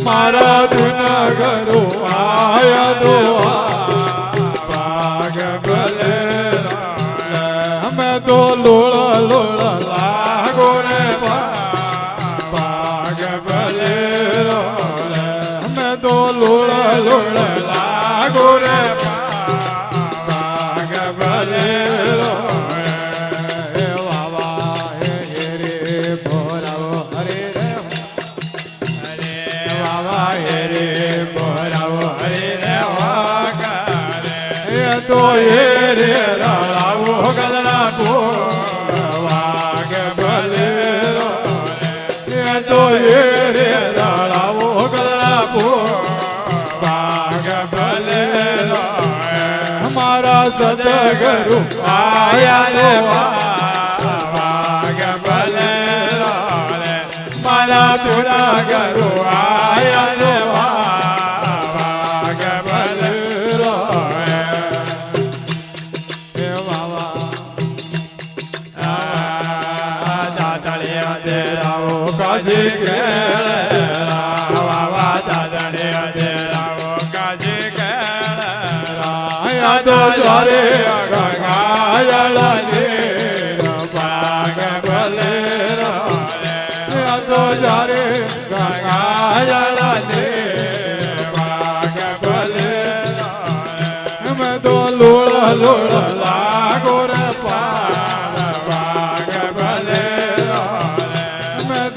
મારા જુનાગઢ આયા તો ભાગ ભલે અમે તો લોળ લોળ લાગો રે ભાગ ભલે અમે તો લોળ લોળ લાગો રે ભાગ ભલે તો એ રે રાવો ગદરા પો વાગ ભલે એ તો એ રે રાવો ગદરા પો વાગ ભલે મારા સદગુરુ આયા રે વાગ ભલે મારા તુરા ગુરુ આયા રે વાગ ભલે કાજી કેળા દાદડે અજેરાવો કાજી કેળા તો જારે ગંગાજળ ભાગ ભલે તો જારે ગંગાજળ ભાગ ભલે મેં તો લોળ લોળ લાગો રે ભાગ ભલે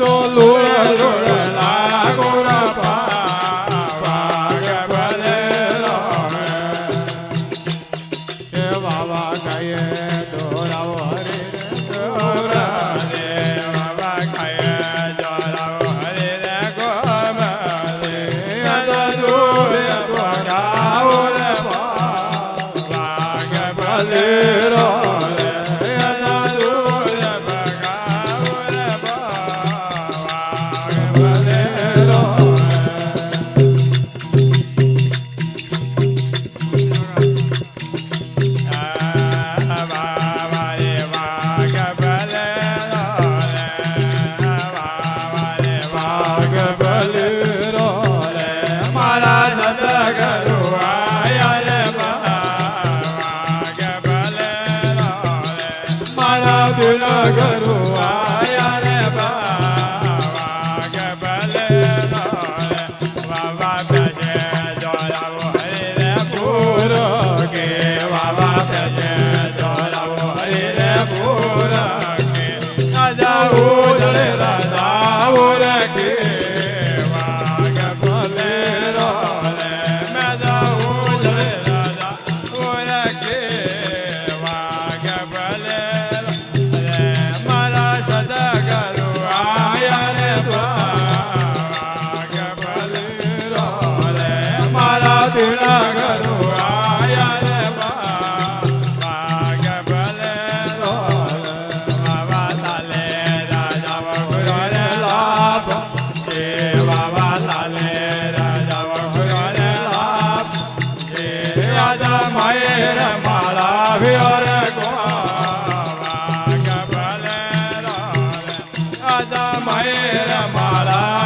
તો લોળ લોળ લાગો રા ભાગ ભલે એ બાબા કહીએ દોરાવો હરે દોરા રે બાબા કહીએ દોરાવો હરે રે ગોમરે તો દૂર ભગાવો રે ભાગ ભલે રો ગરુ આયા રે ભાગ ભલે બાબા ભજે જોરાવો હરે રે પૂર કે બાબા ભજે જોરાવો હરે રે પૂર કે રાજા ઉજળે રાજાઓ રે કે ભાગ ભલે રે મેદા ઉજળે રાજાઓ રે કે ભાગ ભલે ગરુ આયા રે ભાગ ભલે બાબા લાલે રાજા વગરો રે લાભ એ બાબા લાલે રાજા વગરો રે લાભ એ રાજા માયર માળા ભ્યોર ગો ભાગ ભલે રાજા માયર માળા